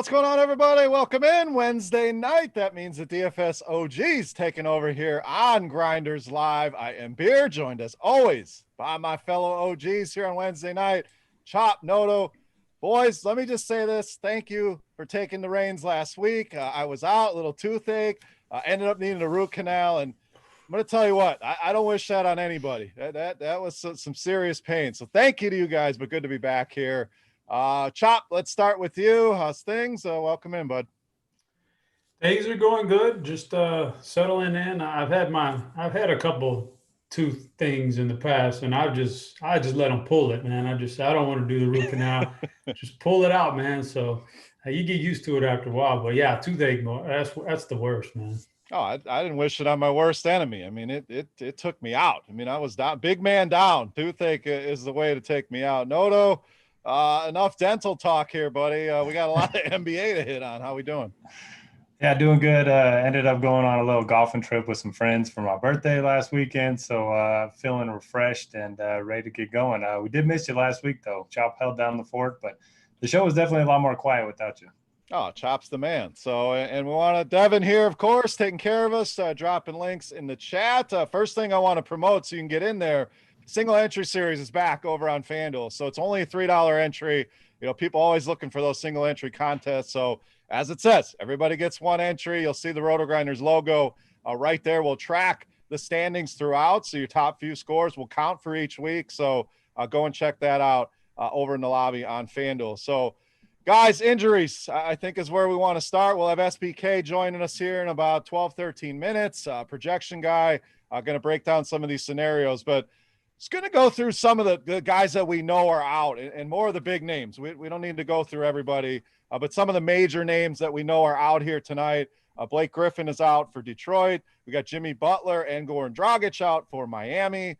What's going on, everybody? Welcome in Wednesday night. That means the DFS OG's taking over here on Grinderslive. I am Beer, joined as always by my fellow OGs here on Wednesday night. Chop, Noto. Boys, let me just say this. Thank you for taking the reins last week. I was out, a little toothache, ended up needing a root canal, and I'm going to tell you what, I don't wish that on anybody. That was some serious pain. So thank you to you guys, but good to be back here. Chop, let's start with you. How's things? Welcome in, bud. Things are going good. Just settling in. I've had a couple tooth things in the past, and I just let them pull it, man. I don't want to do the root canal. Just pull it out, man. So you get used to it after a while. But yeah, toothache, that's the worst, man. Oh, I didn't wish it on my worst enemy. I mean, it took me out. I mean, I was down, big man down. Toothache is the way to take me out. Noto, enough dental talk here, buddy. We got a lot of NBA to hit on. How we doing? Yeah, doing good. Ended up going on a little golfing trip with some friends for my birthday last weekend. So feeling refreshed and ready to get going. We did miss you last week, though. Chop held down the fort, but the show was definitely a lot more quiet without you. Oh, Chop's the man. So, and we want Devin here, of course, taking care of us, dropping links in the chat. First thing I want to promote so you can get in there, single entry series is back over on FanDuel. So it's only a $3 entry. You know, people always looking for those single entry contests. So as it says, everybody gets one entry. You'll see the Rotogrinders logo right there. We'll track the standings throughout. So your top few scores will count for each week. So go and check that out over in the lobby on FanDuel. So, guys, injuries, I think, is where we want to start. We'll have SBK joining us here in about 12, 13 minutes. Projection guy, going to break down some of these scenarios. But it's going to go through some of the guys that we know are out and more of the big names. We don't need to go through everybody, but some of the major names that we know are out here tonight. Blake Griffin is out for Detroit. We got Jimmy Butler and Goran Dragic out for Miami.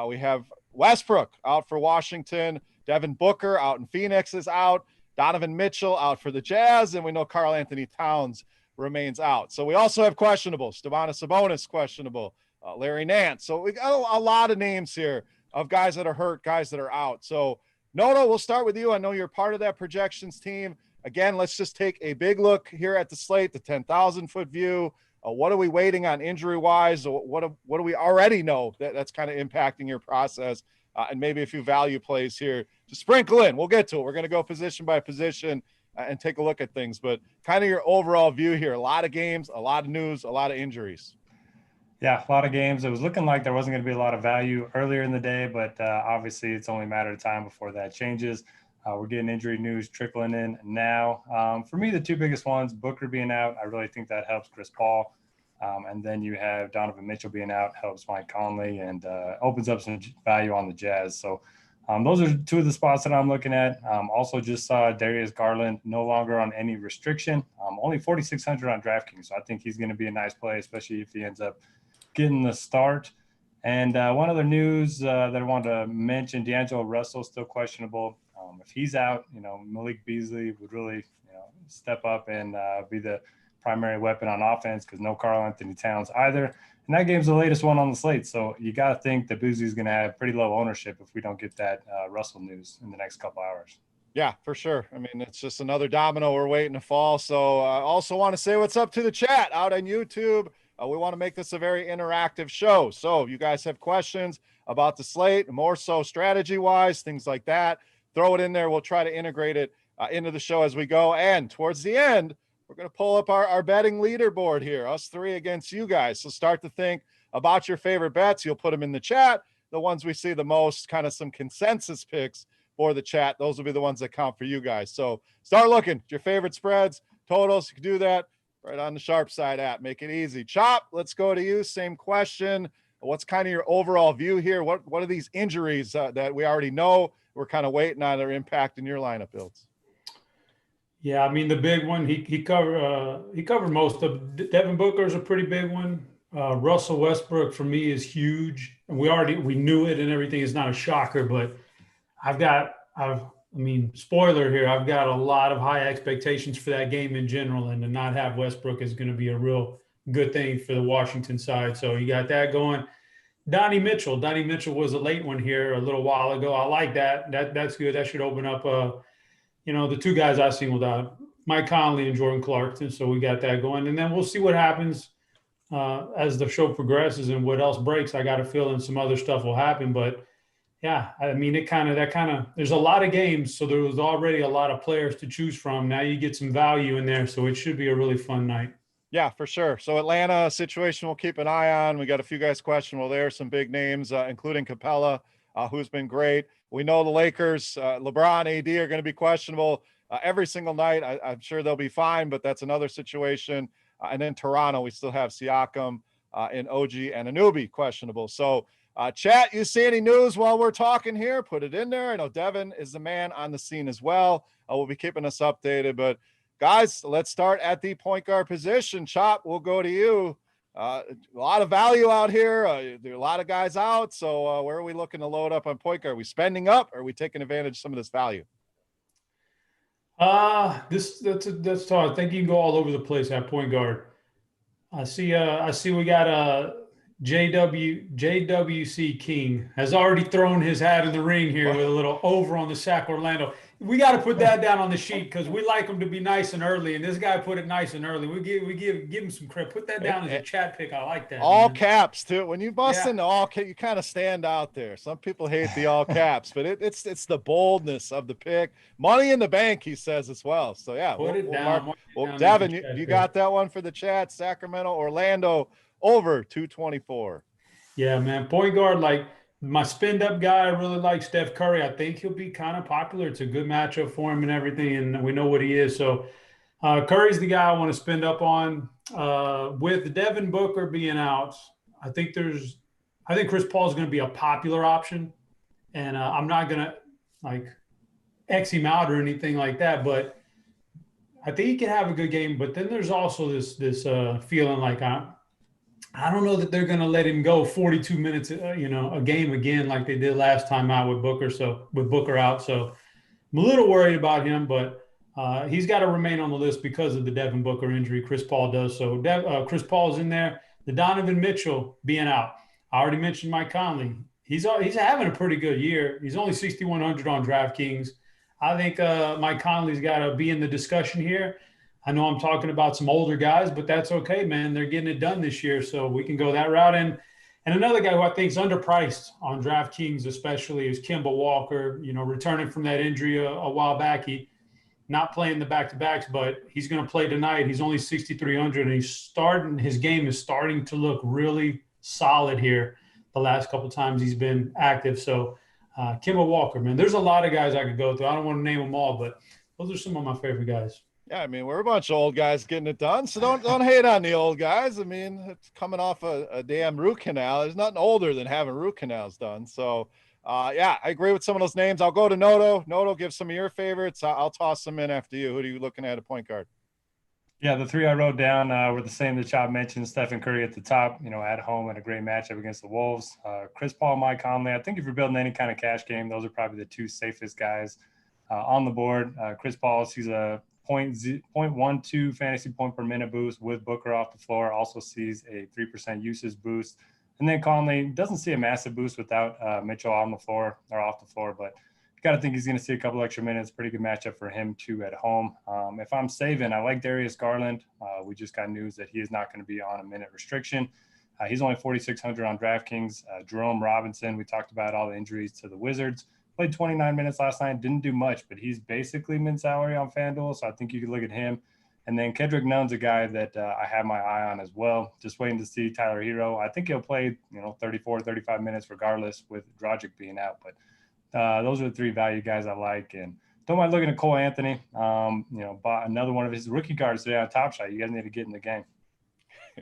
We have Westbrook out for Washington. Devin Booker out in Phoenix is out. Donovan Mitchell out for the Jazz, and we know Karl Anthony Towns remains out. So we also have questionables. Domantas Sabonis questionable. Larry Nance. So we got a lot of names here of guys that are hurt, guys that are out. So Noto, we'll start with you. I know you're part of that projections team. Again, let's just take a big look here at the slate, the 10,000-foot view. What are we waiting on injury-wise? What do we already know that's kind of impacting your process? And maybe a few value plays here to sprinkle in. We'll get to it. We're going to go position by position and take a look at things. But kind of your overall view here. A lot of games, a lot of news, a lot of injuries. Yeah, a lot of games. It was looking like there wasn't going to be a lot of value earlier in the day, but obviously it's only a matter of time before that changes. We're getting injury news trickling in now. For me, the two biggest ones, Booker being out, I really think that helps Chris Paul. And then you have Donovan Mitchell being out, helps Mike Conley, and opens up some value on the Jazz. So those are two of the spots that I'm looking at. Also just saw Darius Garland no longer on any restriction, only 4,600 on DraftKings. So I think he's going to be a nice play, especially if he ends up getting the start. And one other news that I wanted to mention, D'Angelo Russell still questionable. If he's out, Malik Beasley would really, step up and be the primary weapon on offense because no Karl Anthony Towns either. And that game's the latest one on the slate. So you got to think that Beasley's going to have pretty low ownership if we don't get that Russell news in the next couple hours. Yeah, for sure. I mean, it's just another domino we're waiting to fall. So I also want to say what's up to the chat out on YouTube. We want to make this a very interactive show. So if you guys have questions about the slate, more so strategy-wise, things like that, throw it in there. We'll try to integrate it into the show as we go. And towards the end, we're going to pull up our betting leaderboard here, us three against you guys. So start to think about your favorite bets. You'll put them in the chat. The ones we see the most, kind of some consensus picks for the chat. Those will be the ones that count for you guys. So start looking at your favorite spreads, totals. You can do that right on the Sharp Side app. Make it easy. Chop, let's go to you. Same question. What's kind of your overall view here? What are these injuries that we already know we're kind of waiting on that are impacting your lineup builds? Yeah, I mean the big one he covered most of. Devin Booker is a pretty big one. Russell Westbrook for me is huge, and we knew it and everything. Is not a shocker, but spoiler here. I've got a lot of high expectations for that game in general, and to not have Westbrook is going to be a real good thing for the Washington side. So you got that going. Donnie Mitchell was a late one here a little while ago. I like that. That's good. That should open up. The two guys I've seen without Mike Conley and Jordan Clarkson. So we got that going. And then we'll see what happens as the show progresses and what else breaks. I got a feeling some other stuff will happen. But yeah, I mean, there's a lot of games. So there was already a lot of players to choose from. Now you get some value in there. So it should be a really fun night. Yeah, for sure. So Atlanta situation we'll keep an eye on. We got a few guys questionable there, some big names, including Capella, who's been great. We know the Lakers, LeBron, AD are going to be questionable every single night. I'm sure they'll be fine, but that's another situation. And then Toronto, we still have Siakam and OG and Anunoby questionable. So chat, you see any news while we're talking here? Put it in there. I know Devin is the man on the scene as well. We'll be keeping us updated, but guys, let's start at the point guard position. Chop, we'll go to you. A lot of value out here. There are a lot of guys out. So where are we looking to load up on point guard? Are we spending up? Or are we taking advantage of some of this value? That's tough. I think you can go all over the place at point guard. I see we got JWC King has already thrown his hat in the ring here with a little over on the Sac Orlando. We got to put that down on the sheet because we like him to be nice and early, and this guy put it nice and early. We give him some credit. Put that down as a chat pick. I like that. All man. caps too. When you bust into all caps, you kind of stand out there. Some people hate the all caps, but it's the boldness of the pick. Money in the bank, he says as well. So yeah, Put it down. Well, Devin, you got that one for the chat. Sacramento, Orlando over 224. Yeah, man. Point guard, like my spinned up guy, I really like Steph Curry. I think he'll be kind of popular. It's a good matchup for him and everything, and we know what he is. So Curry's the guy I want to spend up on. With Devin Booker being out, I think Chris Paul is going to be a popular option, and I'm not going to like X him out or anything like that, but I think he can have a good game. But then there's also this feeling like I don't know that they're going to let him go 42 minutes, a game again like they did last time out with Booker. So with Booker out, so I'm a little worried about him, but he's got to remain on the list because of the Devin Booker injury. Chris Paul does. So Chris Paul's in there. The Donovan Mitchell being out. I already mentioned Mike Conley. He's having a pretty good year. He's only 6,100 on DraftKings. I think Mike Conley's got to be in the discussion here. I know I'm talking about some older guys, but that's okay, man. They're getting it done this year, so we can go that route. And another guy who I think is underpriced on DraftKings especially is Kemba Walker, returning from that injury a while back. He not playing the back-to-backs, but he's going to play tonight. He's only 6,300, and his game is starting to look really solid here the last couple of times he's been active. So Kemba Walker, man, there's a lot of guys I could go through. I don't want to name them all, but those are some of my favorite guys. Yeah, I mean, we're a bunch of old guys getting it done, so don't hate on the old guys. I mean, it's coming off a damn root canal. There's nothing older than having root canals done. So, yeah, I agree with some of those names. I'll go to Noto. Noto, give some of your favorites. I'll toss them in after you. Who are you looking at point guard? Yeah, the three I wrote down were the same that Chop mentioned. Stephen Curry at the top, at home and a great matchup against the Wolves. Chris Paul, Mike Conley. I think if you're building any kind of cash game, those are probably the two safest guys on the board. Chris Paul, he's a 0.12 fantasy point per minute boost with Booker off the floor. Also sees a 3% usage boost. And then Conley doesn't see a massive boost without Mitchell on the floor or off the floor, but you got to think he's going to see a couple extra minutes. Pretty good matchup for him too at home. If I'm saving, I like Darius Garland. We just got news that he is not going to be on a minute restriction. He's only 4,600 on DraftKings. Jerome Robinson, we talked about all the injuries to the Wizards. Played 29 minutes last night, didn't do much, but he's basically mid-salary on FanDuel, so I think you could look at him. And then Kendrick Nunn's a guy that I have my eye on as well. Just waiting to see Tyler Hero. I think he'll play, 34, 35 minutes regardless with Dragic being out. But those are the three value guys I like. And don't mind looking at Cole Anthony. Bought another one of his rookie cards today on Top Shot. You guys need to get in the game.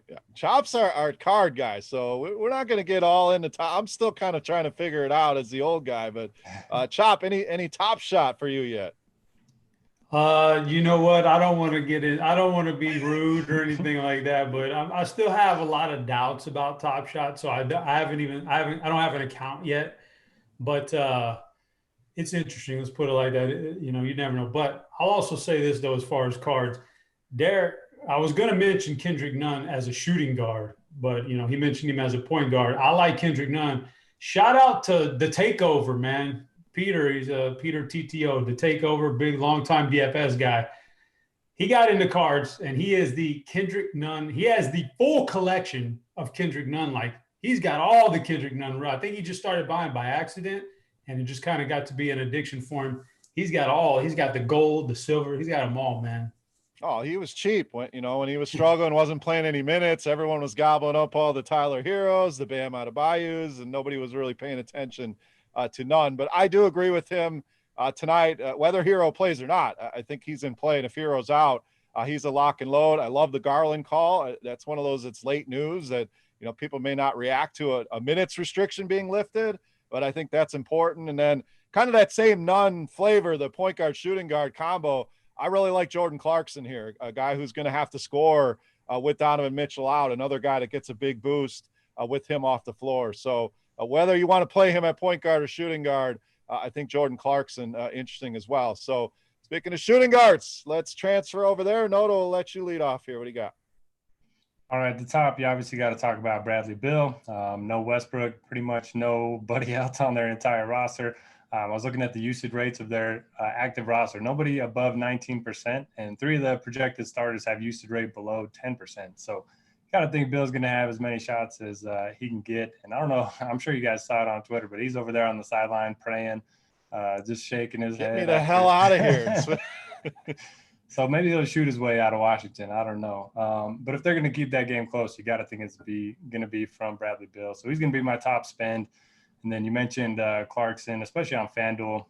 Yeah. Chops are our card guy, so we're not going to get all into top. I'm still kind of trying to figure it out as the old guy, but Chop, any Top Shot for you yet? You know what? I don't want to get in. I don't want to be rude or anything like that, but I still have a lot of doubts about Top Shot, so I don't have an account yet. But it's interesting. Let's put it like that. You never know. But I'll also say this though, as far as cards, I was going to mention Kendrick Nunn as a shooting guard, but, he mentioned him as a point guard. I like Kendrick Nunn. Shout out to The Takeover, man. Peter, he's Peter TTO, The Takeover, big, long-time DFS guy. he got into cards, and he is the Kendrick Nunn. He has the full collection of Kendrick Nunn. Like, he's got all the Kendrick Nunn. I think he just started buying by accident, and it just kind of got to be an addiction for him. He's got all. He's got the gold, the silver. He's got them all, man. Oh, he was cheap when when he was struggling, wasn't playing any minutes. Everyone was gobbling up all the Tyler Heroes, the Bam Adebayos, and nobody was really paying attention to Nunn. But I do agree with him tonight, whether Hero plays or not. I think he's in play, and if Hero's out, he's a lock and load. I love the Garland call. That's one of those that's late news that people may not react to a minutes restriction being lifted, but I think that's important. And then kind of that same Nunn flavor, the point guard shooting guard combo. I really like Jordan Clarkson here, a guy who's going to have to score with Donovan Mitchell out, another guy that gets a big boost with him off the floor. So whether you want to play him at point guard or shooting guard, I think Jordan Clarkson interesting as well. So speaking of shooting guards, let's transfer over there. Noto will let you lead off here. What do you got? All right, at the top, you obviously got to talk about Bradley Beal. No Westbrook, pretty much nobody else on their entire roster. I was looking at the usage rates of their active roster. Nobody above 19%, and 3 of the projected starters have usage rate below 10%. So you got to think Bill's going to have as many shots as he can get. And I don't know, I'm sure you guys saw it on Twitter, but he's over there on the sideline praying, just shaking his head. Get me the hell out of here. So maybe he'll shoot his way out of Washington. I don't know. But if they're going to keep that game close, you got to think it's going to be from Bradley Beal. So he's going to be my top spend. And then you mentioned Clarkson, especially on FanDuel.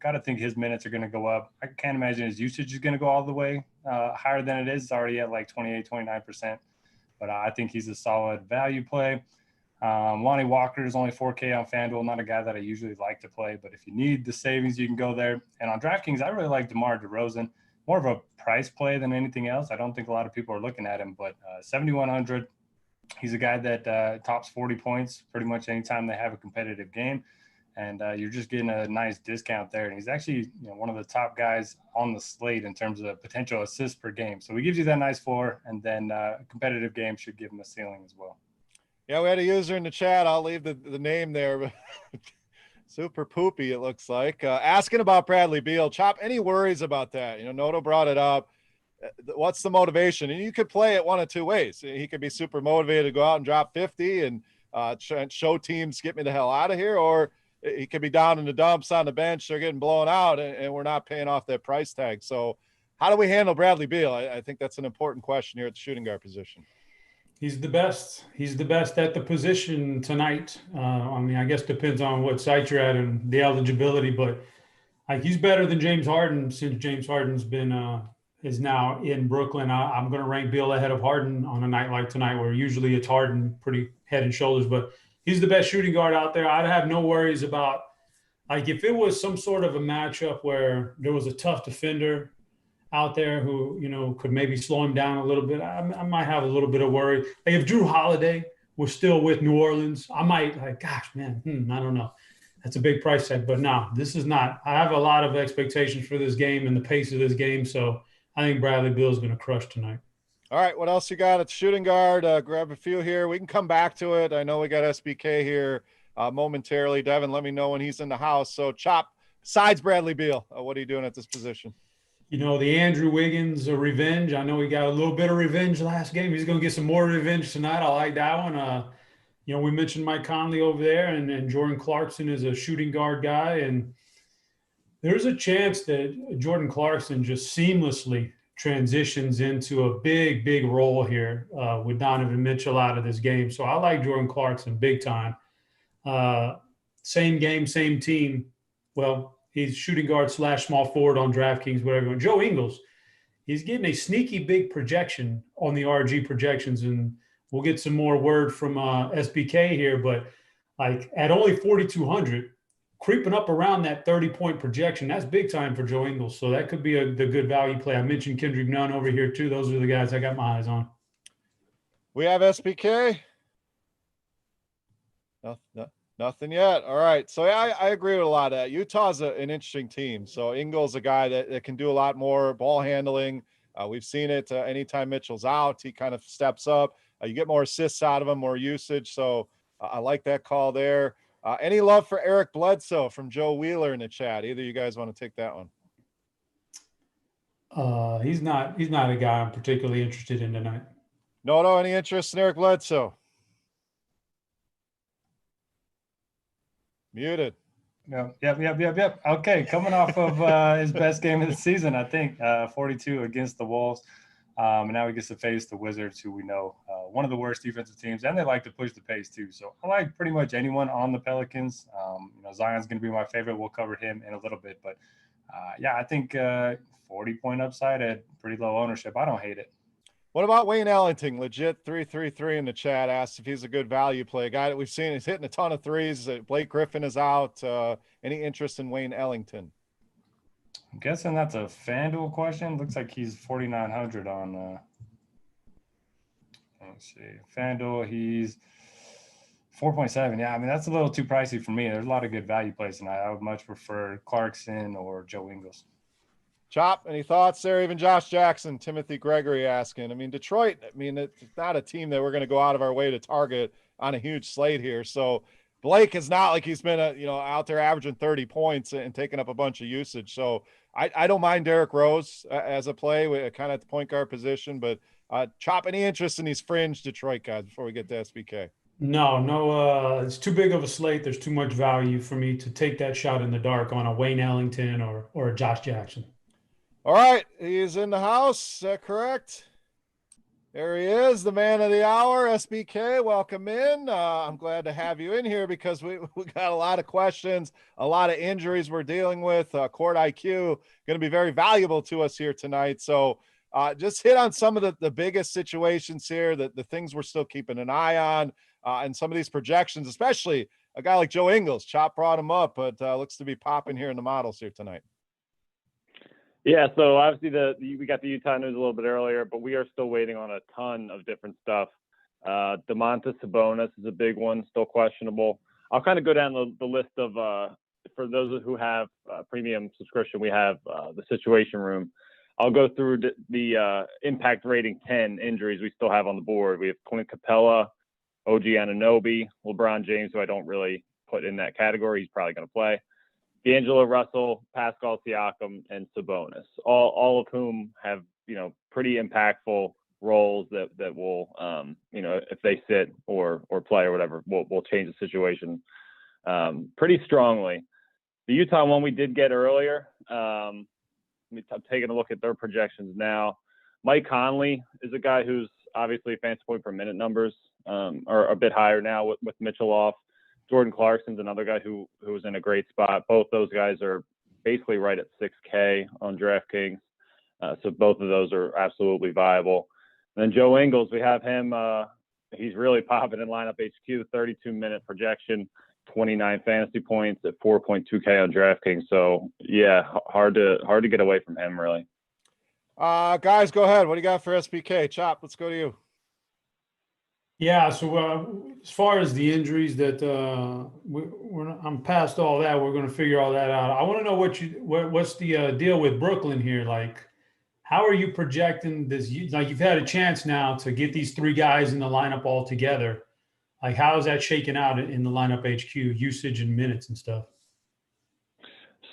Got to think his minutes are going to go up. I can't imagine his usage is going to go all the way higher than it is. It's already at like 28, 29%. But I think he's a solid value play. Lonnie Walker is only 4K on FanDuel. Not a guy that I usually like to play. But if you need the savings, you can go there. And on DraftKings, I really like DeMar DeRozan. More of a price play than anything else. I don't think a lot of people are looking at him. But 7,100. He's a guy that tops 40 points pretty much anytime they have a competitive game. And you're just getting a nice discount there. And he's actually one of the top guys on the slate in terms of potential assists per game. So he gives you that nice floor, and then a competitive game should give him a ceiling as well. Yeah, we had a user in the chat. I'll leave the name there. But Super Poopy, it looks like. Asking about Bradley Beal. Chop, any worries about that? Noto brought it up. What's the motivation? And you could play it one of two ways. He could be super motivated to go out and drop 50 and show teams, get me the hell out of here. Or he could be down in the dumps on the bench. They're getting blown out and we're not paying off that price tag. So how do we handle Bradley Beal? I think that's an important question here at the shooting guard position. He's the best. He's the best at the position tonight. I guess depends on what site you're at and the eligibility, but he's better than James Harden since James Harden's been is now in Brooklyn. I'm going to rank Beal ahead of Harden on a night like tonight, where usually it's Harden pretty head and shoulders, but he's the best shooting guard out there. I'd have no worries about, if it was some sort of a matchup where there was a tough defender out there who, could maybe slow him down a little bit, I might have a little bit of worry. If Drew Holiday was still with New Orleans, I might gosh, man, I don't know. That's a big price tag, but no, this is not. I have a lot of expectations for this game and the pace of this game, so I think Bradley Beal is going to crush tonight. All right, what else you got at shooting guard? Grab a few here. We can come back to it. I know we got SBK here momentarily. Devin, let me know when he's in the house. So, Chop, besides Bradley Beal, what are you doing at this position? The Andrew Wiggins revenge. I know he got a little bit of revenge last game. He's going to get some more revenge tonight. I like that one. We mentioned Mike Conley over there, and Jordan Clarkson is a shooting guard guy, and there's a chance that Jordan Clarkson just seamlessly transitions into a big, big role here with Donovan Mitchell out of this game. So I like Jordan Clarkson big time. Same game, same team. Well, he's shooting guard / small forward on DraftKings, whatever. Joe Ingles, he's getting a sneaky big projection on the RG projections, and we'll get some more word from SBK here. But at only 4,200, creeping up around that 30-point projection, that's big time for Joe Ingles. So that could be the good value play. I mentioned Kendrick Nunn over here too. Those are the guys I got my eyes on. We have SBK. Nothing yet. All right. So I agree with a lot of that. Utah's an interesting team. So Ingles, a guy that can do a lot more ball handling. We've seen it anytime Mitchell's out, he kind of steps up. You get more assists out of him, more usage. So I like that call there. Any love for Eric Bledsoe from Joe Wheeler in the chat? Either you guys want to take that one? He's not a guy I'm particularly interested in tonight. No, any interest in Eric Bledsoe? Muted. Yep. Okay, coming off of his best game of the season, I think, 42 against the Wolves. And now he gets to face the Wizards, who we know one of the worst defensive teams, and they like to push the pace too. So I like pretty much anyone on the Pelicans. Zion's going to be my favorite. We'll cover him in a little bit, but I think 40-point upside at pretty low ownership. I don't hate it. What about Wayne Ellington? Legit 333 in the chat asked if he's a good value play. A guy that we've seen is hitting a ton of threes. Blake Griffin is out. Any interest in Wayne Ellington? I'm guessing that's a FanDuel question. Looks like he's 4,900 on. Let's see, FanDuel. He's 4.7. Yeah, I mean that's a little too pricey for me. There's a lot of good value plays tonight. I would much prefer Clarkson or Joe Ingles. Chop, any thoughts there? Even Josh Jackson, Timothy Gregory asking. I mean, Detroit, it's not a team that we're going to go out of our way to target on a huge slate here. So Blake is not like he's been out there averaging 30 points and taking up a bunch of usage. So I don't mind Derrick Rose as a play, kind of at the point guard position. But Chop, any interest in these fringe Detroit guys before we get to SBK? No, it's too big of a slate. There's too much value for me to take that shot in the dark on a Wayne Ellington or a Josh Jackson. All right, he's in the house. Is that correct? There he is, the man of the hour, SBK. Welcome in. I'm glad to have you in here because we got a lot of questions, a lot of injuries we're dealing with. Court IQ going to be very valuable to us here tonight. So just hit on some of the biggest situations here, the things we're still keeping an eye on, and some of these projections, especially a guy like Joe Ingles. Chop brought him up, but looks to be popping here in the models here tonight. Yeah, so obviously we got the Utah news a little bit earlier, but we are still waiting on a ton of different stuff. Domantas Sabonis is a big one, still questionable. I'll kind of go down the list of, for those who have premium subscription, we have the Situation Room. I'll go through the impact rating 10 injuries we still have on the board. We have Clint Capella, OG Anunoby, LeBron James, who I don't really put in that category. He's probably going to play. D'Angelo Russell, Pascal Siakam, and Sabonis, all of whom have, pretty impactful roles that will, if they sit or play or whatever, will change the situation pretty strongly. The Utah one we did get earlier. I'm taking a look at their projections now. Mike Conley is a guy who's obviously fantasy point per minute numbers are a bit higher now with Mitchell off. Jordan Clarkson's another guy who was in a great spot. Both those guys are basically right at 6K on DraftKings. So both of those are absolutely viable. And then Joe Ingles, we have him. He's really popping in lineup HQ, 32-minute projection, 29 fantasy points at 4.2K on DraftKings. So yeah, hard to get away from him really. Guys, go ahead. What do you got for SBK? Chop, let's go to you. Yeah, so as far as the injuries that I'm past all that, we're going to figure all that out. I want to know what's the deal with Brooklyn here? Like, how are you projecting this? Like, you've had a chance now to get these three guys in the lineup all together. Like, how is that shaking out in the lineup HQ usage and minutes and stuff?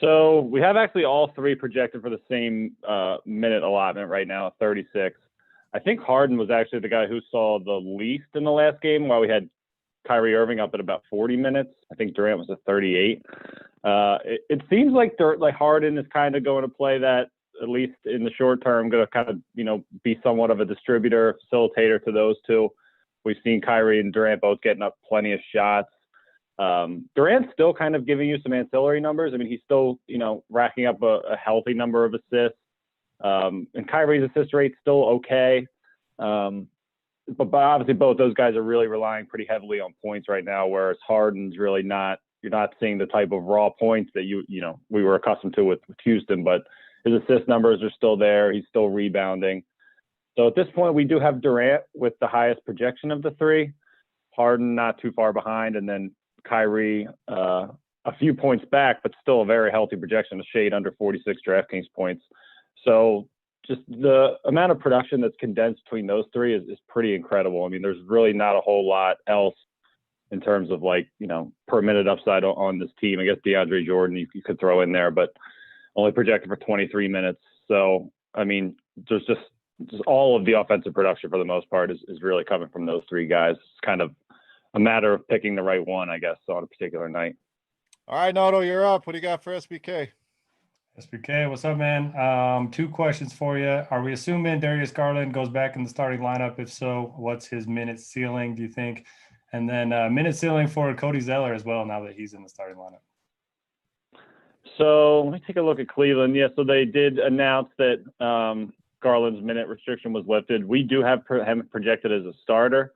So we have actually all three projected for the same minute allotment right now, 36. I think Harden was actually the guy who saw the least in the last game, while we had Kyrie Irving up at about 40 minutes. I think Durant was at 38. It seems like Harden is kind of going to play that, at least in the short term, going to kind of, be somewhat of a distributor, facilitator to those two. We've seen Kyrie and Durant both getting up plenty of shots. Durant's still kind of giving you some ancillary numbers. I mean, he's still, racking up a healthy number of assists. And Kyrie's assist rate's still okay. But obviously both those guys are really relying pretty heavily on points right now, whereas Harden's really not. You're not seeing the type of raw points that we were accustomed to with Houston, but his assist numbers are still there. He's still rebounding. So at this point, we do have Durant with the highest projection of the three, Harden not too far behind, and then Kyrie a few points back, but still a very healthy projection, a shade under 46 DraftKings points. So just the amount of production that's condensed between those three is pretty incredible. I mean, there's really not a whole lot else in terms of per minute upside on this team. I guess DeAndre Jordan you could throw in there, but only projected for 23 minutes. So I mean, there's just all of the offensive production for the most part is really coming from those three guys. It's kind of a matter of picking the right one, I guess, on a particular night. All right, Noto, you're up. What do you got for SBK? SBK, what's up, man? 2 questions for you. Are we assuming Darius Garland goes back in the starting lineup? If so, what's his minute ceiling, do you think? And then minute ceiling for Cody Zeller as well, now that he's in the starting lineup. So let me take a look at Cleveland. Yeah, so they did announce that Garland's minute restriction was lifted. We do have him projected as a starter.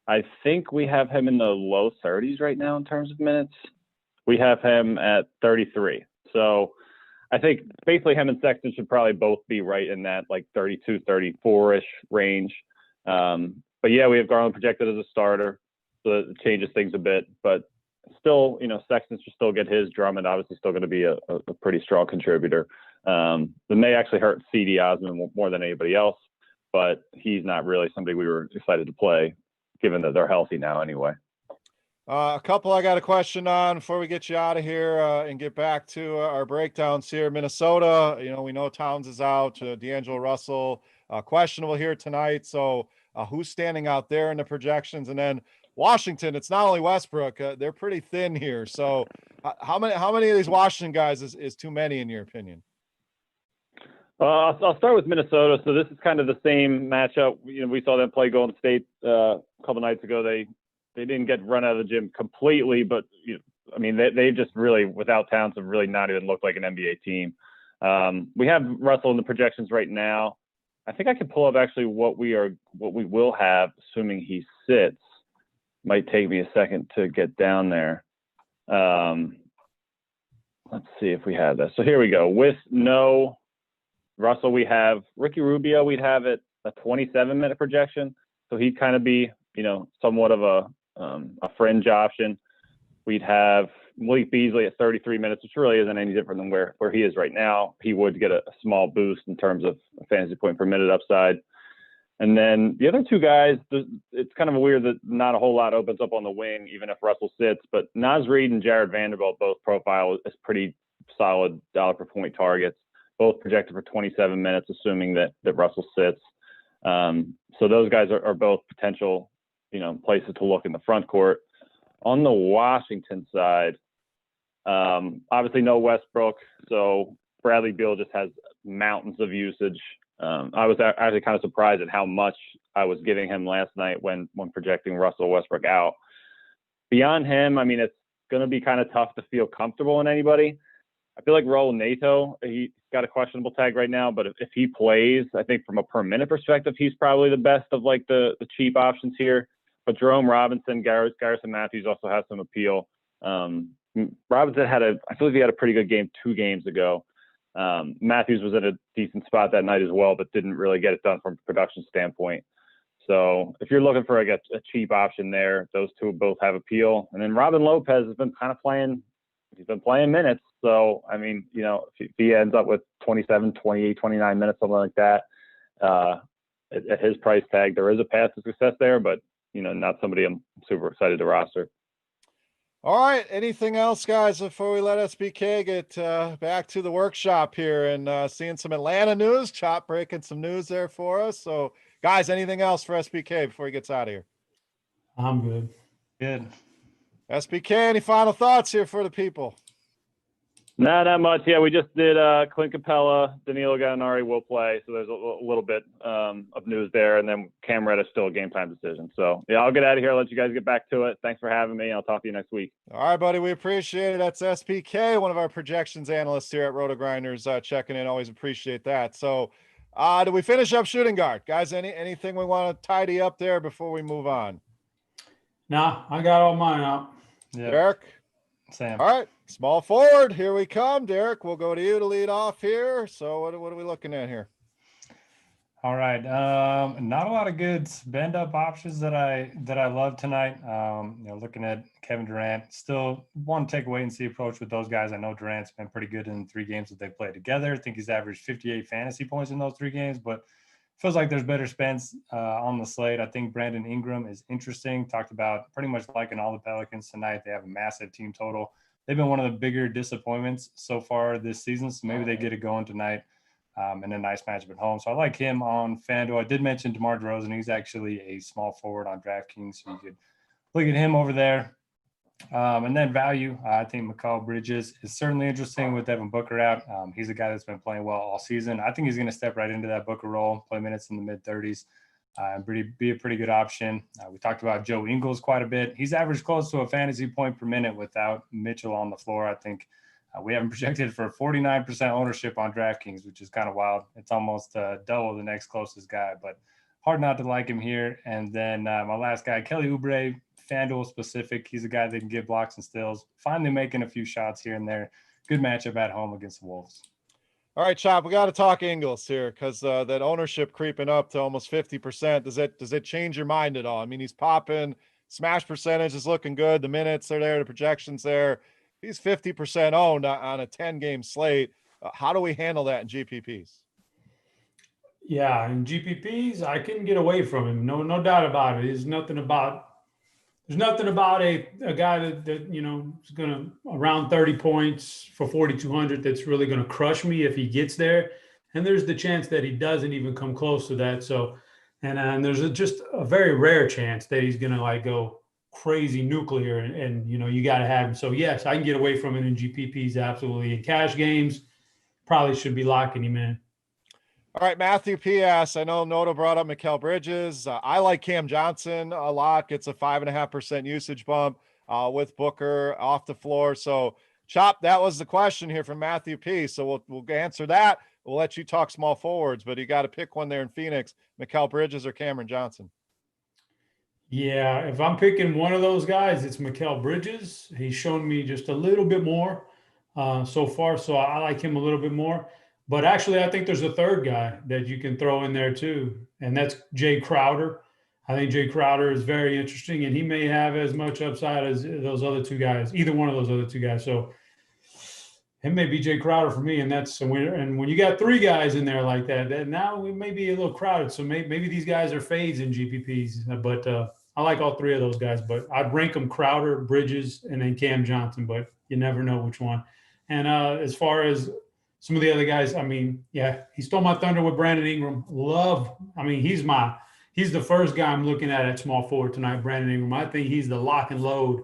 I think we have him in the low 30s right now in terms of minutes. We have him at 33. So I think basically him and Sexton should probably both be right in that like 32, 34-ish range. But yeah, we have Garland projected as a starter, so it changes things a bit. But still, Sexton should still get his. Drummond obviously still going to be a pretty strong contributor. It may actually hurt CD Osmond more than anybody else, but he's not really somebody we were excited to play, given that they're healthy now anyway. A couple I got a question on before we get you out of here and get back to our breakdowns here. Minnesota, we know Towns is out. D'Angelo Russell, questionable here tonight. So who's standing out there in the projections? And then Washington, it's not only Westbrook. They're pretty thin here. So how many of these Washington guys is too many in your opinion? I'll start with Minnesota. So this is kind of the same matchup. We saw them play Golden State a couple nights ago. They didn't get run out of the gym completely, but they just really, without Towns, have really not even looked like an NBA team. We have Russell in the projections right now. I think I can pull up actually what we will have, assuming he sits. Might take me a second to get down there. Let's see if we have that. So here we go. With no Russell, we have Ricky Rubio. We'd have it a 27-minute projection, so he'd kind of be, somewhat of a fringe option. We'd have Malik Beasley at 33 minutes, which really isn't any different than where he is right now. He would get a small boost in terms of fantasy point per minute upside. And then the other two guys, it's kind of weird that not a whole lot opens up on the wing, even if Russell sits. But Naz Reid and Jared Vanderbilt both profile as pretty solid dollar per point targets, both projected for 27 minutes, assuming that Russell sits. So those guys are both potential, places to look in the front court. On the Washington side, obviously no Westbrook, so Bradley Beal just has mountains of usage. I was actually kind of surprised at how much I was giving him last night when projecting Russell Westbrook out. Beyond him, it's going to be kind of tough to feel comfortable in anybody. I feel like Raul Neto, he's got a questionable tag right now, but if he plays, I think from a per minute perspective, he's probably the best of like the cheap options here. But Jerome Robinson, Garrison Matthews also has some appeal. Robinson I feel like he had a pretty good game 2 games ago. Matthews was at a decent spot that night as well, but didn't really get it done from a production standpoint. So if you're looking for a cheap option there, those two both have appeal. And then Robin Lopez has been kind of playing. He's been playing minutes. So, if he ends up with 27, 28, 29 minutes, something like that, at his price tag, there is a path to success there, but, not somebody I'm super excited to roster. All right. Anything else, guys, before we let SBK get back to the workshop here and seeing some Atlanta news? Chop breaking some news there for us. So, guys, anything else for SBK before he gets out of here? I'm good. Good. SBK, any final thoughts here for the people? Not much. Yeah, we just did Clint Capella, Danilo Gallinari will play, so there's a little bit of news there, and then Cam Reddish still a game time decision. So yeah, I'll get out of here. Let you guys get back to it. Thanks for having me. I'll talk to you next week. All right, buddy. We appreciate it. That's SPK, one of our projections analysts here at Rotogrinders, checking in. Always appreciate that. So, do we finish up shooting guard, guys? Anything we want to tidy up there before we move on? Nah, I got all mine out. Yeah. Derek? Sam. All right, small forward. Here we come, Derek. We'll go to you to lead off here. So what are we looking at here? All right. Not a lot of good bend up options that I love tonight. Looking at Kevin Durant, still want to take a wait and see approach with those guys. I know Durant's been pretty good in 3 games that they played together. I think he's averaged 58 fantasy points in those 3 games, but feels like there's better spends on the slate. I think Brandon Ingram is interesting. Talked about pretty much liking all the Pelicans tonight. They have a massive team total. They've been one of the bigger disappointments so far this season, so maybe they get it going tonight. and a nice matchup at home. So I like him on FanDuel. I did mention DeMar DeRozan. He's actually a small forward on DraftKings, so you could look at him over there. And then value, I think Mikal Bridges is certainly interesting with Devin Booker out. He's a guy that's been playing well all season. I think he's going to step right into that Booker role, play minutes in the mid-30s, and be a pretty good option. We talked about Joe Ingles quite a bit. He's averaged close to a fantasy point per minute without Mitchell on the floor. I think we have him projected for 49% ownership on DraftKings, which is kind of wild. It's almost double the next closest guy, but hard not to like him here. And then my last guy, Kelly Oubre, FanDuel specific. He's a guy that can get blocks and steals. Finally making a few shots here and there. Good matchup at home against the Wolves. All right, Chop, we got to talk Ingles here because that ownership creeping up to almost 50%. Does it change your mind at all? I mean, he's popping. Smash percentage is looking good. The minutes are there. The projections there. He's 50% owned on a 10-game slate. How do we handle that in GPPs? Yeah, in GPPs, I can get away from him. No doubt about it. There's nothing about a guy that you know is going to around 30 points for 4,200 that's really going to crush me if he gets there. And there's the chance that he doesn't even come close to that. So, and there's just a very rare chance that he's going to like go crazy nuclear and you know, you got to have him. So yes, I can get away from it in GPPs. Absolutely. In cash games, probably should be locking him in. All right, Matthew P.S. I know Noto brought up Mikal Bridges. I like Cam Johnson a lot. Gets a 5.5% usage bump with Booker off the floor. So, Chop, that was the question here from Matthew P. So we'll answer that. We'll let you talk small forwards, but you got to pick one there in Phoenix, Mikal Bridges or Cameron Johnson. Yeah, if I'm picking one of those guys, it's Mikal Bridges. He's shown me just a little bit more so far, so I like him a little bit more. But actually, I think there's a third guy that you can throw in there too, and that's Jay Crowder. I think Jay Crowder is very interesting, and he may have as much upside as those other two guys, either one of those other two guys. So it may be Jay Crowder for me, and when you got three guys in there like that, then now we may be a little crowded. So maybe these guys are fades in GPPs, but I like all three of those guys. But I'd rank them Crowder, Bridges, and then Cam Johnson. But you never know which one. And as far as some of the other guys, I mean, yeah, he stole my thunder with Brandon Ingram. He's the first guy I'm looking at small forward tonight, Brandon Ingram. I think he's the lock and load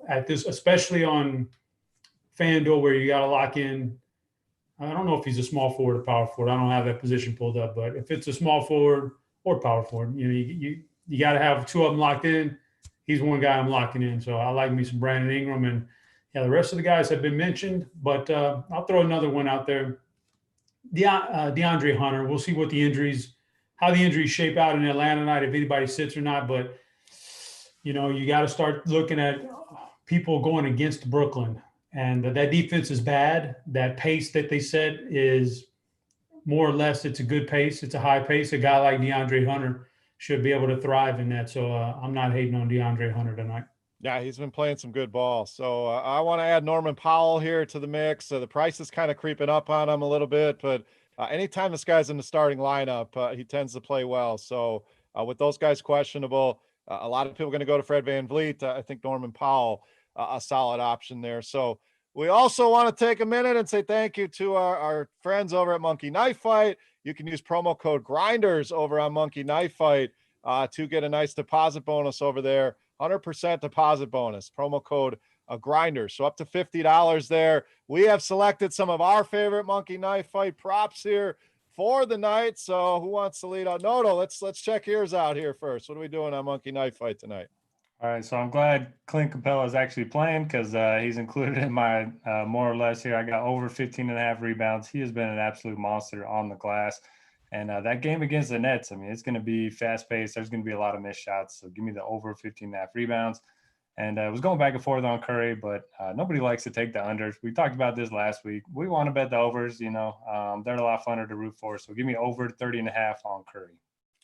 at this, especially on FanDuel where you got to lock in. I don't know if he's a small forward or power forward. I don't have that position pulled up, but if it's a small forward or power forward, you know, you got to have two of them locked in. He's one guy I'm locking in. So I like me some Brandon Ingram. And yeah, the rest of the guys have been mentioned, but I'll throw another one out there. DeAndre Hunter. We'll see how the injuries shape out in Atlanta tonight, if anybody sits or not. But, you know, you got to start looking at people going against Brooklyn. And that defense is bad. That pace that they set is more or less, it's a good pace. It's a high pace. A guy like DeAndre Hunter should be able to thrive in that. So I'm not hating on DeAndre Hunter tonight. Yeah, he's been playing some good ball. So I want to add Norman Powell here to the mix. The price is kind of creeping up on him a little bit, but anytime this guy's in the starting lineup, he tends to play well. So with those guys questionable, a lot of people are going to go to Fred VanVleet. I think Norman Powell, a solid option there. So we also want to take a minute and say thank you to our friends over at Monkey Knife Fight. You can use promo code Grinders over on Monkey Knife Fight to get a nice deposit bonus over there. 100% deposit bonus, promo code Grinders. So up to $50 there. We have selected some of our favorite Monkey Knife Fight props here for the night. So who wants to lead out? Noto, let's check yours out here first. What are we doing on Monkey Knife Fight tonight? All right, so I'm glad Clint Capella is actually playing because he's included in my more or less here. I got over 15.5 rebounds. He has been an absolute monster on the glass. And that game against the Nets, I mean, it's going to be fast-paced. There's going to be a lot of missed shots. So give me the over 15.5 rebounds. And it was going back and forth on Curry, but nobody likes to take the unders. We talked about this last week. We want to bet the overs, you know. They're a lot funner to root for. So give me over 30.5 on Curry.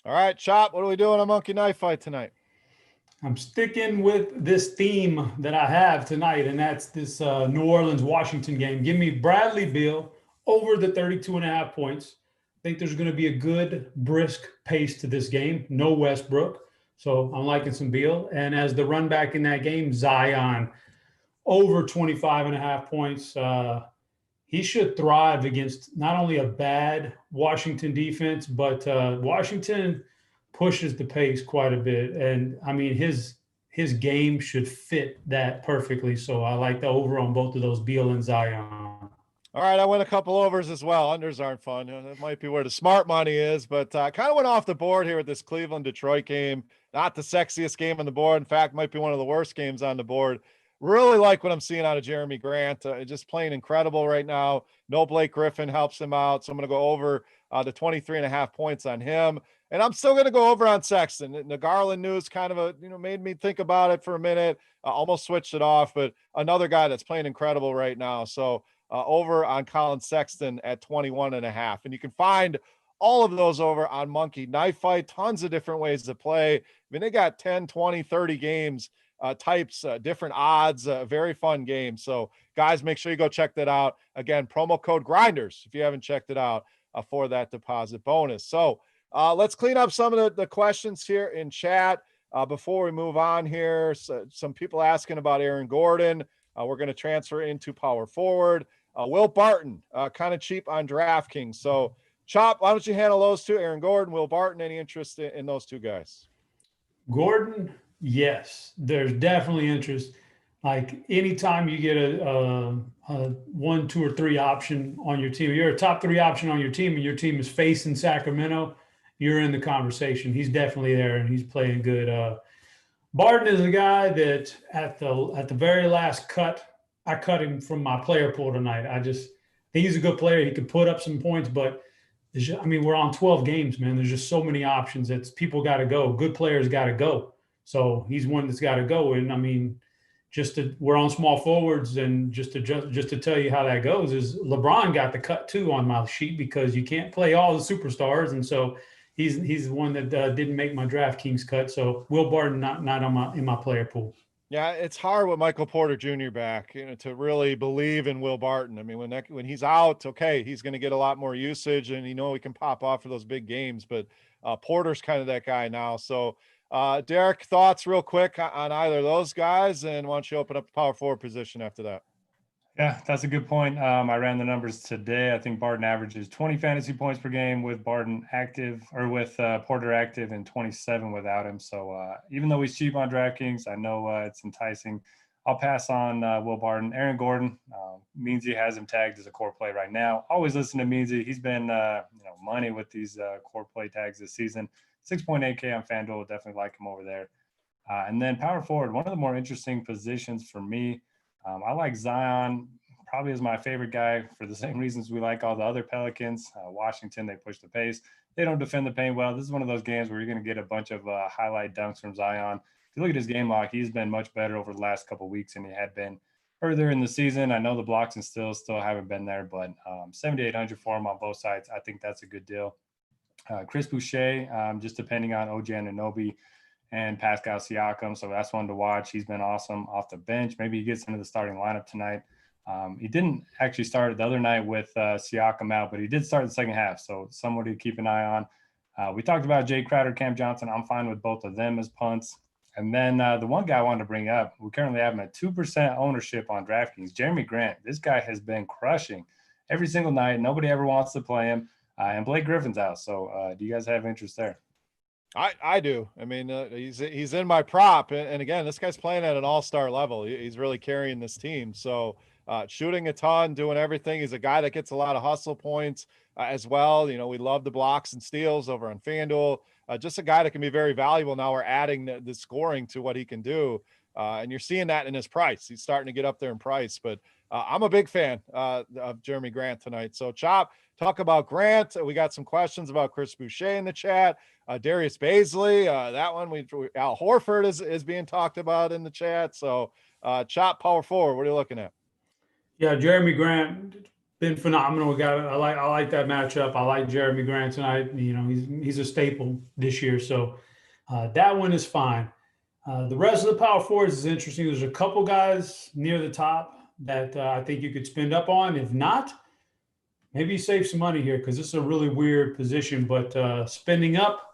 All right, Chop, what are we doing on Monkey Knife Fight tonight? I'm sticking with this theme that I have tonight, and that's this New Orleans-Washington game. Give me Bradley Beal over the 32.5 points. I think there's going to be a good, brisk pace to this game. No Westbrook. So I'm liking some Beal. And as the run back in that game, Zion over 25.5 points. he should thrive against not only a bad Washington defense, but Washington pushes the pace quite a bit. And I mean, his game should fit that perfectly. So I like the over on both of those, Beal and Zion. All right, I went a couple overs as well. Unders aren't fun. That might be where the smart money is, but kind of went off the board here with this Cleveland-Detroit game. Not the sexiest game on the board. In fact, might be one of the worst games on the board. Really like what I'm seeing out of Jeremy Grant. Just playing incredible right now. No Blake Griffin helps him out, so I'm going to go over the 23.5 points on him. And I'm still going to go over on Sexton. The Garland news kind of made me think about it for a minute. Almost switched it off, but another guy that's playing incredible right now. So over on Colin Sexton at 21.5. And you can find all of those over on Monkey Knife Fight. Tons of different ways to play. I mean, they got 10, 20, 30 games, types, different odds, very fun game. So guys, make sure you go check that out. Again, promo code Grinders if you haven't checked it out for that deposit bonus. So let's clean up some of the questions here in chat before we move on here. So, some people asking about Aaron Gordon. We're going to transfer into power forward. Will Barton, kind of cheap on DraftKings. So, Chop, why don't you handle those two? Aaron Gordon, Will Barton, any interest in those two guys? Gordon, yes, there's definitely interest. Like anytime you get a 1, 2, or 3 option on your team, you're a top 3 option on your team, and your team is facing Sacramento, you're in the conversation. He's definitely there, and he's playing good. Barton is a guy that at the very last cut, I cut him from my player pool tonight. I think he's a good player. He could put up some points, but we're on 12 games, man. There's just so many options. People got to go. Good players got to go. So he's one that's got to go. And I mean, we're on small forwards, and just to tell you how that goes is LeBron got the cut too on my sheet because you can't play all the superstars, and so he's the one that didn't make my DraftKings cut. So Will Barton not in my player pool. Yeah, it's hard with Michael Porter Jr. back, to really believe in Will Barton. I mean, when he's out, okay, he's going to get a lot more usage, and he can pop off for those big games. But Porter's kind of that guy now. So, Derek, thoughts real quick on either of those guys, and why don't you open up the power forward position after that? Yeah, that's a good point. I ran the numbers today. I think Barton averages 20 fantasy points per game with Barton active, or with Porter active, and 27 without him. So even though he's cheap on DraftKings, I know it's enticing. I'll pass on Will Barton. Aaron Gordon, Meansy has him tagged as a core play right now. Always listen to Meansy. He's been money with these core play tags this season. 6.8K on FanDuel. Definitely like him over there. And then power forward, one of the more interesting positions for me. I like Zion probably as my favorite guy for the same reasons we like all the other Pelicans. Washington, they push the pace. They don't defend the paint well. This is one of those games where you're going to get a bunch of highlight dunks from Zion. If you look at his game log, he's been much better over the last couple of weeks than he had been further in the season. I know the blocks and still haven't been there, but 7,800 for him on both sides. I think that's a good deal. Chris Boucher, just depending on OG Anunoby and Pascal Siakam. So that's one to watch. He's been awesome off the bench. Maybe he gets into the starting lineup tonight. He didn't actually start the other night with Siakam out, but he did start the second half. So somebody to keep an eye on. We talked about Jay Crowder, Cam Johnson. I'm fine with both of them as punts. And then the one guy I wanted to bring up, we currently have him at 2% ownership on DraftKings, Jeremy Grant. This guy has been crushing every single night. Nobody ever wants to play him. And Blake Griffin's out. So do you guys have interest there? I do. I mean, he's in my prop, and again, this guy's playing at an all-star level. He's really carrying this team. So shooting a ton, doing everything. He's a guy that gets a lot of hustle points as well. We love the blocks and steals over on FanDuel. Just a guy that can be very valuable. Now we're adding the scoring to what he can do, and you're seeing that in his price. He's starting to get up there in price. But I'm a big fan of Jeremy Grant tonight. So Chop, talk about Grant. We got some questions about Chris Boucher in the chat. Darius Baisley, that one. Al Horford is being talked about in the chat. So Chop, power forward. What are you looking at? Yeah, Jeremy Grant been phenomenal. I like that matchup. I like Jeremy Grant tonight. He's a staple this year. So that one is fine. The rest of the power forwards is interesting. There's a couple guys near the top that I think you could spend up on. If not, maybe save some money here because this is a really weird position. But spending up,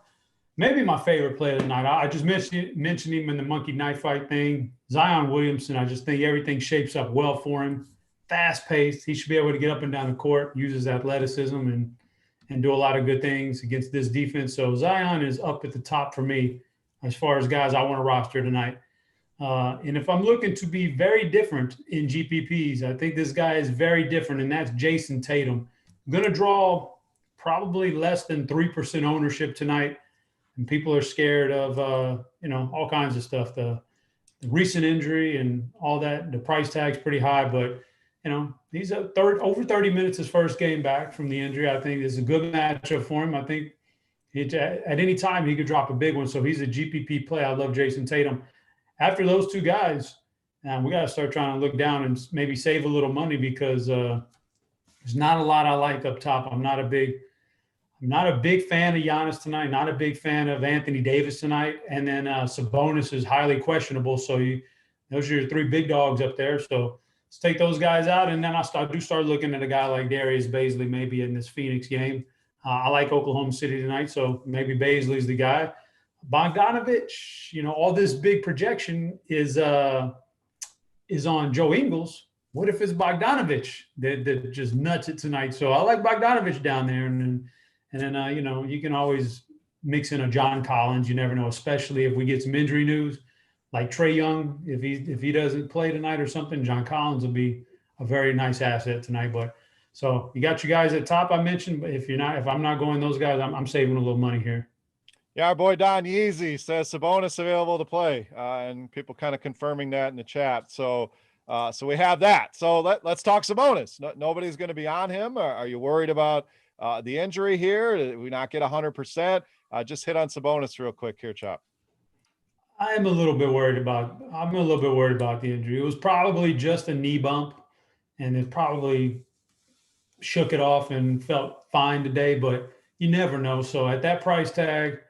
maybe my favorite player tonight. I just mentioned him in the Monkey Knife Fight thing. Zion Williamson, I just think everything shapes up well for him. fast paced. He should be able to get up and down the court, use his athleticism, and do a lot of good things against this defense. So Zion is up at the top for me as far as guys I want to roster tonight. And if I'm looking to be very different in GPPs, I think this guy is very different, and that's Jason Tatum. I'm going to draw probably less than 3% ownership tonight, and people are scared of all kinds of stuff. The recent injury and all that. The price tag's pretty high, but he's over 30 minutes his first game back from the injury. I think it's a good matchup for him. I think at any time he could drop a big one, so he's a GPP play. I love Jason Tatum. After those two guys, we got to start trying to look down and maybe save a little money because there's not a lot I like up top. I'm not a big fan of Giannis tonight. Not a big fan of Anthony Davis tonight. And then Sabonis is highly questionable. So those are your three big dogs up there. So let's take those guys out. And then I start looking at a guy like Darius Bazley maybe in this Phoenix game. I like Oklahoma City tonight, so maybe Bazley's the guy. Bogdanovich, all this big projection is on Joe Ingles. What if it's Bogdanovich that just nuts it tonight? So I like Bogdanovich down there, and then you can always mix in a John Collins. You never know, especially if we get some injury news, like Trae Young. If he doesn't play tonight or something, John Collins will be a very nice asset tonight. But so you got your guys at top I mentioned, but if I'm not going those guys, I'm saving a little money here. Yeah, our boy Don Yeezy says Sabonis available to play, and people kind of confirming that in the chat. So we have that. So let's talk Sabonis. Nobody's going to be on him. Are you worried about the injury here? Did we not get 100%? Just hit on Sabonis real quick here, Chop. I'm a little bit worried about the injury. It was probably just a knee bump, and it probably shook it off and felt fine today, but you never know. So at that price tag,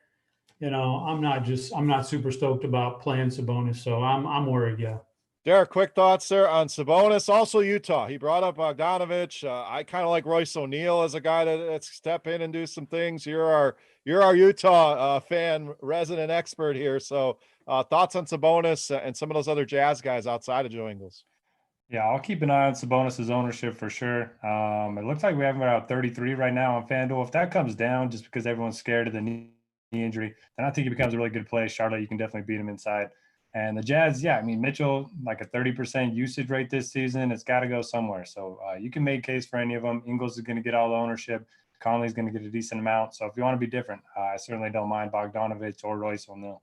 I'm not super stoked about playing Sabonis. So I'm worried. Yeah. Derek, quick thoughts there on Sabonis. Also Utah. He brought up Bogdanovich. I kind of like Royce O'Neal as a guy that's step in and do some things. You're our Utah fan, resident expert here. So thoughts on Sabonis and some of those other Jazz guys outside of Joe Ingles? Yeah, I'll keep an eye on Sabonis' ownership for sure. It looks like we have him about 33 right now on FanDuel. If that comes down just because everyone's scared of the knee injury, then I think he becomes a really good play. Charlotte, you can definitely beat him inside. And the Jazz, Mitchell, like a 30% usage rate this season. It's got to go somewhere. So you can make case for any of them. Ingles is going to get all the ownership. Conley's going to get a decent amount. So if you want to be different, I certainly don't mind Bogdanovich or Royce O'Neal.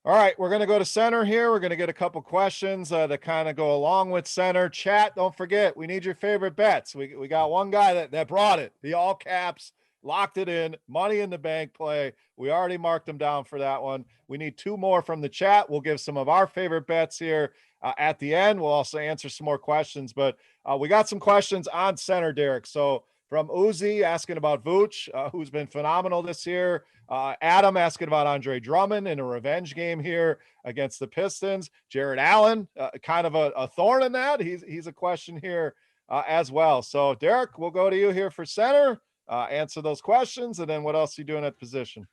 All right, we're going to go to center here. We're going to get a couple questions that kind of go along with center. Chat, don't forget, we need your favorite bets. We got one guy that brought it. The all caps, locked it in, money in the bank play. We already marked them down for that one. We need two more from the chat. We'll give some of our favorite bets here at the end. We'll also answer some more questions, but we got some questions on center, Derek. So from Uzi asking about Vooch, who's been phenomenal this year. Adam asking about Andre Drummond in a revenge game here against the Pistons. Jared Allen, kind of a thorn in that. He's a question here as well. So Derek, we'll go to you here for center. Answer those questions, and then what else are you doing at position?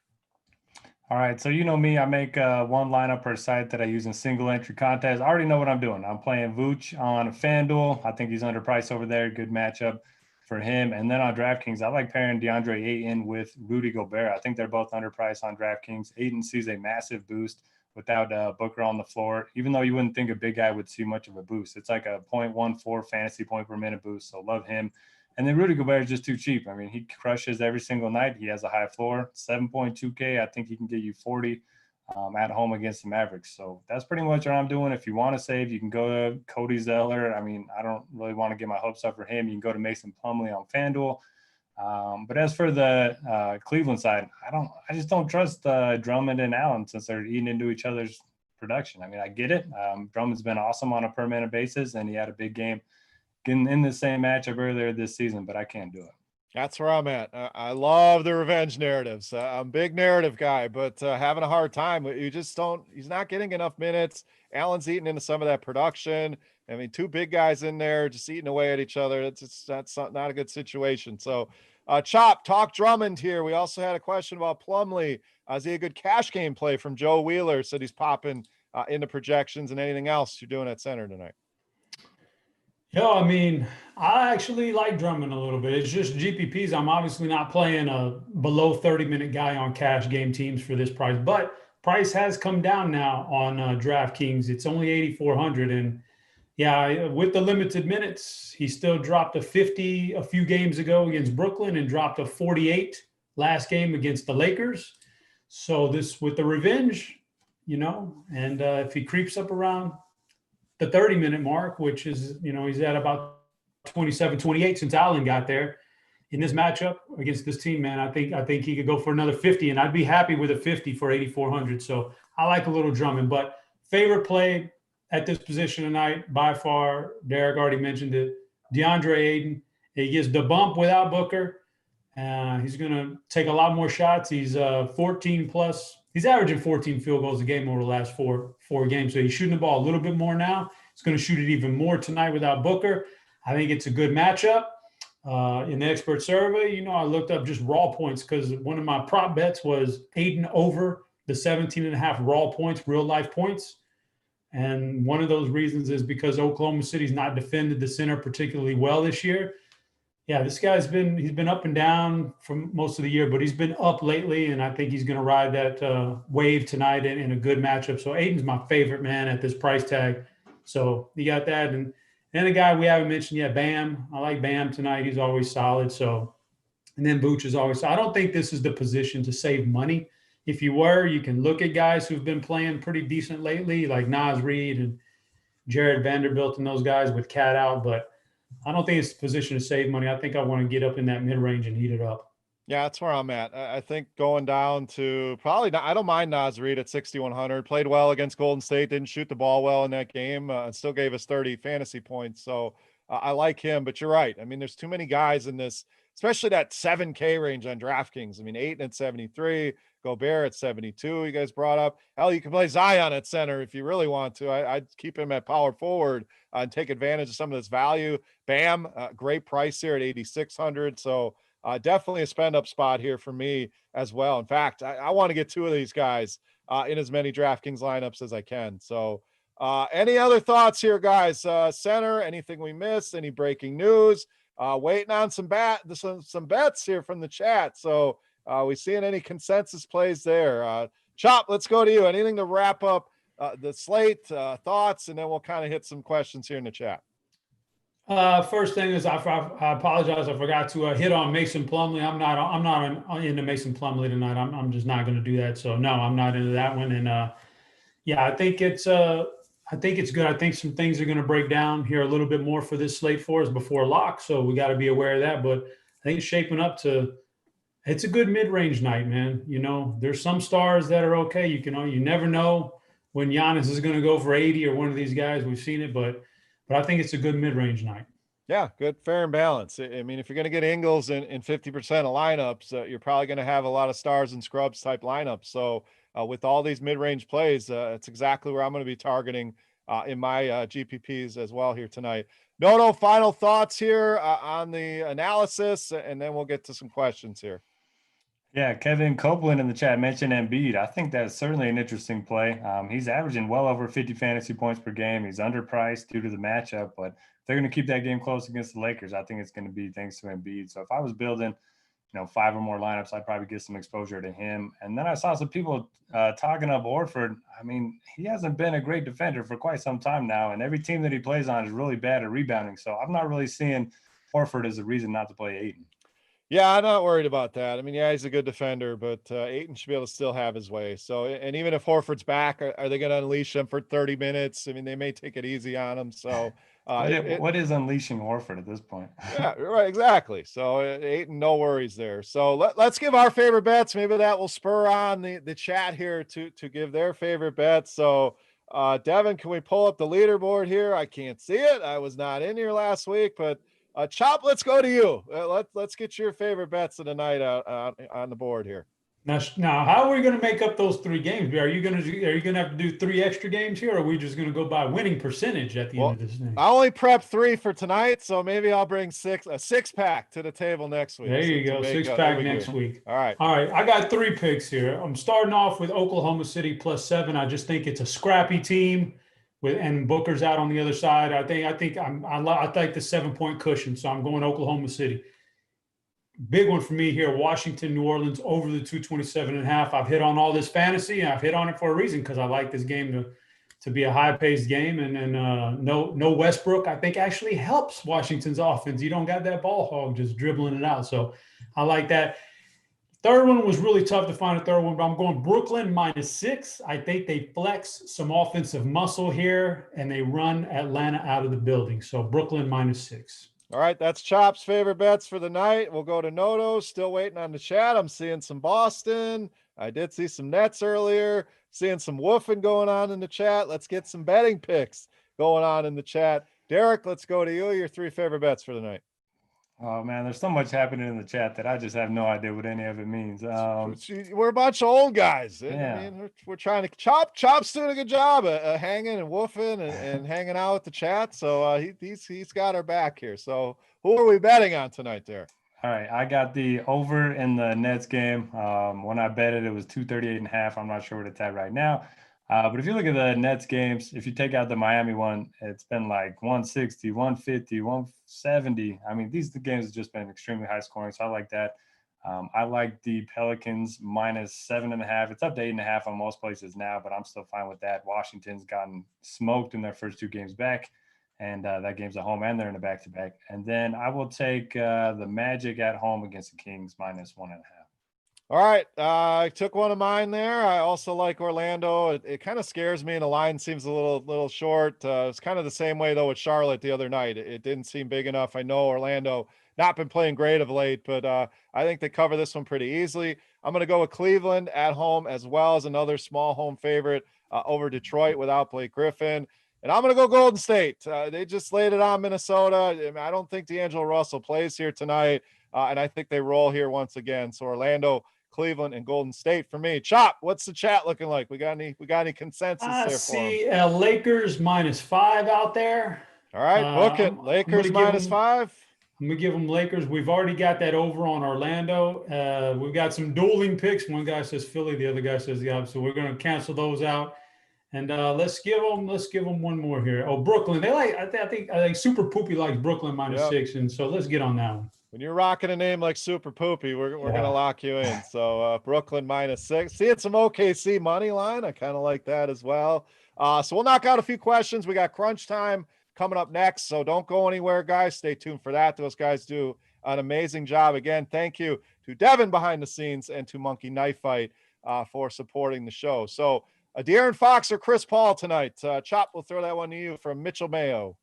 All right, so you know me, I make one lineup per site that I use in single entry contests. I already know what I'm doing. I'm playing Vooch on FanDuel. I think he's underpriced over there. Good matchup for him. And then on DraftKings, I like pairing DeAndre Ayton with Rudy Gobert. I think they're both underpriced on DraftKings. Ayton sees a massive boost without Booker on the floor, even though you wouldn't think a big guy would see much of a boost. It's like a 0.14 fantasy point per minute boost, so love him. And then Rudy Gobert is just too cheap. I mean, he crushes every single night. He has a high floor, 7.2K. I think he can get you 40 at home against the Mavericks. So that's pretty much what I'm doing. If you want to save, you can go to Cody Zeller. I mean, I don't really want to get my hopes up for him. You can go to Mason Plumlee on FanDuel. But as for the Cleveland side, I just don't trust Drummond and Allen since they're eating into each other's production. I mean, I get it. Drummond's been awesome on a per minute basis, and he had a big game getting in the same matchup earlier this season, but I can't do it. That's where I'm at. I love the revenge narratives. I'm a big narrative guy, but having a hard time. He's not getting enough minutes. Allen's eating into some of that production. I mean, two big guys in there just eating away at each other. That's not a good situation. So, Chop, talk Drummond here. We also had a question about Plumlee. Is he a good cash game play from Joe Wheeler? Said he's popping into projections, and anything else you're doing at center tonight? Yeah, I mean, I actually like Drummond a little bit. It's just GPPs. I'm obviously not playing a below 30-minute guy on cash game teams for this price, but price has come down now on DraftKings. It's only 8,400, and yeah, with the limited minutes, he still dropped a 50 a few games ago against Brooklyn and dropped a 48 last game against the Lakers. So this with the revenge, and if he creeps up around the 30-minute mark, which is, he's at about 27, 28 since Allen got there in this matchup against this team, man. I think he could go for another 50, and I'd be happy with a 50 for 8,400. So I like a little Drummond, but favorite play at this position tonight, by far, Derek already mentioned it, DeAndre Ayton. He gets the bump without Booker. He's going to take a lot more shots. He's 14 plus. He's averaging 14 field goals a game over the last four games. So he's shooting the ball a little bit more now. He's going to shoot it even more tonight without Booker. I think it's a good matchup. In the expert survey, I looked up just raw points because one of my prop bets was Ayton over the 17.5 raw points, real life points. And one of those reasons is because Oklahoma City's not defended the center particularly well this year. Yeah, this guy's he's been up and down for most of the year, but he's been up lately, and I think he's going to ride that wave tonight in a good matchup. So Aiden's my favorite, man, at this price tag. So you got that. And then a guy we haven't mentioned yet, Bam. I like Bam tonight. He's always solid. So, and then Booch is always. So I don't think this is the position to save money. If you were, you can look at guys who've been playing pretty decent lately, like Nas Reed and Jared Vanderbilt and those guys with Cat out, but I don't think it's a position to save money. I think I want to get up in that mid-range and heat it up. Yeah, that's where I'm at. I think going down to probably not, I don't mind Nas Reed at 6,100. Played well against Golden State, didn't shoot the ball well in that game, and still gave us 30 fantasy points. So I like him, but you're right. I mean, there's too many guys in this, especially that 7K range on DraftKings. I mean, Ayton at 73, Gobert at 72. You guys brought up. Hell, you can play Zion at center if you really want to. I'd keep him at power forward and take advantage of some of this value. Bam, great price here at 8,600. So definitely a spend up spot here for me as well. In fact, I want to get two of these guys in as many DraftKings lineups as I can. So any other thoughts here, guys? Center, anything we missed? Any breaking news? Waiting on some bets here from the chat. So we seeing any consensus plays there? Chop, let's go to you. Anything to wrap up the slate, thoughts, and then we'll kind of hit some questions here in the chat. First thing is I apologize. I forgot to hit on Mason Plumlee. I'm not into Mason Plumlee tonight. I'm just not going to do that. So no, I'm not into that one. And yeah, I think it's good. I think some things are going to break down here a little bit more for this slate for us before lock. So we got to be aware of that. But I think it's shaping up to. It's a good mid-range night, man. There's some stars that are okay. You never know when Giannis is going to go for 80 or one of these guys. We've seen it, but I think it's a good mid-range night. Yeah, good, fair and balanced. I mean, if you're going to get Ingles in 50% of lineups, you're probably going to have a lot of stars and scrubs type lineups. So with all these mid-range plays, it's exactly where I'm going to be targeting in my GPPs as well here tonight. No final thoughts here on the analysis, and then we'll get to some questions here. Yeah, Kevin Copeland in the chat mentioned Embiid. I think that's certainly an interesting play. He's averaging well over 50 fantasy points per game. He's underpriced due to the matchup, but if they're going to keep that game close against the Lakers, I think it's going to be thanks to Embiid. So if I was building, 5 or more lineups, I'd probably get some exposure to him. And then I saw some people talking up Horford. I mean, he hasn't been a great defender for quite some time now, and every team that he plays on is really bad at rebounding. So I'm not really seeing Horford as a reason not to play Ayton. Yeah, I'm not worried about that. I mean, yeah, he's a good defender, but Ayton should be able to still have his way. So, and even if Horford's back, are they going to unleash him for 30 minutes? I mean, they may take it easy on him. So, what is unleashing Horford at this point? Yeah, right, exactly. So, Ayton, no worries there. So, let's give our favorite bets. Maybe that will spur on the chat here to give their favorite bets. So, Devin, can we pull up the leaderboard here? I can't see it. I was not in here last week, but Chop, let's go to you. Let's get your favorite bets of the night out on the board here. Now, how are we going to make up those 3 games? Are you going to have to do 3 extra games here, or are we just going to go by winning percentage at the end of this thing? I only prepped 3 for tonight, so maybe I'll bring a 6-pack to the table next week. There you go, 6-pack next week. All right. I got 3 picks here. I'm starting off with Oklahoma City +7. I just think it's a scrappy team. and Booker's out on the other side. I like the 7-point cushion, so I'm going Oklahoma City. Big one for me here, Washington, New Orleans over the 227.5. I've hit on all this fantasy, and I've hit on it for a reason because I like this game to be a high-paced game, and then no Westbrook, I think, actually helps Washington's offense. You don't got that ball hog just dribbling it out, so I like that. Third one was really tough to find a third one, but I'm going Brooklyn -6. I think they flex some offensive muscle here, and they run Atlanta out of the building. So Brooklyn -6. All right, that's Chop's favorite bets for the night. We'll go to Noto. Still waiting on the chat. I'm seeing some Boston. I did see some Nets earlier. Seeing some woofing going on in the chat. Let's get some betting picks going on in the chat. Derek, let's go to you. Your 3 favorite bets for the night. Oh man, there's so much happening in the chat that I just have no idea what any of it means. We're a bunch of old guys. Yeah. I mean, we're trying to Chop's doing a good job of hanging and woofing and hanging out with the chat. So he's got our back here. So who are we betting on tonight, there? All right, I got the over in the Nets game. When I bet it, it was 238.5. I'm not sure what it's at right now. But if you look at the Nets games, if you take out the Miami one, it's been like 160, 150, 170. I mean, the games have just been extremely high scoring. So I like that. I like the Pelicans -7.5. It's up to 8.5 on most places now, but I'm still fine with that. Washington's gotten smoked in their first 2 games back. And that game's at home, and they're in a back-to-back. And then I will take the Magic at home against the Kings -1.5. All right. I took one of mine there. I also like Orlando. It kind of scares me, and the line seems a little short. It's kind of the same way, though, with Charlotte the other night. It didn't seem big enough. I know Orlando not been playing great of late, but I think they cover this one pretty easily. I'm going to go with Cleveland at home as well as another small home favorite over Detroit without Blake Griffin. And I'm going to go Golden State. They just laid it on Minnesota. I don't think D'Angelo Russell plays here tonight, and I think they roll here once again. So Orlando, Cleveland, and Golden State for me. Chop, what's the chat looking like? We got any consensus I there see for them? Lakers -5 out there. All right, book it. Lakers -5. I'm going to give them Lakers. We've already got that over on Orlando. We've got some dueling picks. One guy says Philly, the other guy says the opposite. We're going to cancel those out. And let's give them one more here. Oh, Brooklyn. I think Super Poopy likes Brooklyn -6, and so let's get on that one. When you're rocking a name like Super Poopy, we're gonna lock you in. So Brooklyn -6. Seeing some OKC money line. I kind of like that as well. So we'll knock out a few questions. We got crunch time coming up next. So don't go anywhere, guys. Stay tuned for that. Those guys do an amazing job. Again, thank you to Devin behind the scenes and to Monkey Knife Fight for supporting the show. So De'Aaron Fox or Chris Paul tonight? Chop, we'll throw that one to you from Mitchell Mayo.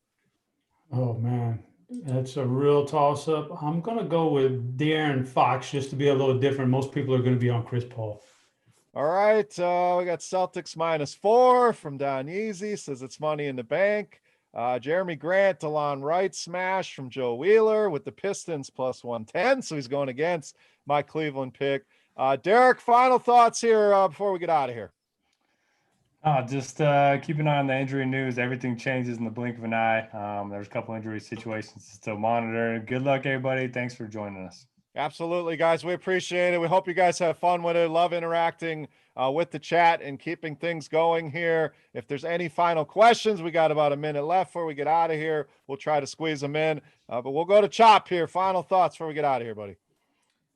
Oh, man. That's a real toss-up. I'm going to go with De'Aaron Fox just to be a little different. Most people are going to be on Chris Paul. All right. We got Celtics -4 from Don Easy. Says it's money in the bank. Jeremy Grant, DeLon Wright smash from Joe Wheeler with the Pistons +110. So he's going against my Cleveland pick. Derek, final thoughts here before we get out of here. Just keep an eye on the injury news. Everything changes in the blink of an eye. There's a couple injury situations to still monitor. Good luck, everybody. Thanks for joining us. Absolutely, guys. We appreciate it. We hope you guys have fun with it. Love interacting with the chat and keeping things going here. If there's any final questions, we got about a minute left before we get out of here. We'll try to squeeze them in, but we'll go to Chop here. Final thoughts before we get out of here, buddy.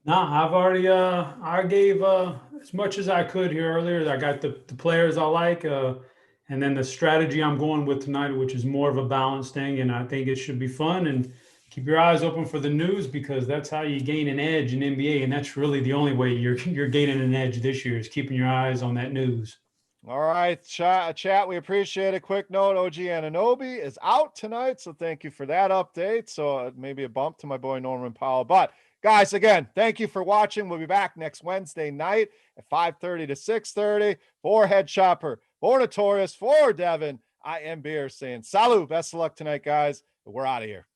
No, I've already I gave as much as I could here earlier. I got the players I like, and then the strategy I'm going with tonight, which is more of a balanced thing, and I think it should be fun. And keep your eyes open for the news, because that's how you gain an edge in NBA, and that's really the only way you're gaining an edge this year, is keeping your eyes on that news. All right, chat, we appreciate it. Quick note, OG Anunoby is out tonight, so thank you for that update. So maybe a bump to my boy Norman Powell, but guys, again, thank you for watching. We'll be back next Wednesday night at 5:30 to 6:30. For Head Chopper, for Notorious, for Devin, I am Beer saying salut. Best of luck tonight, guys. We're out of here.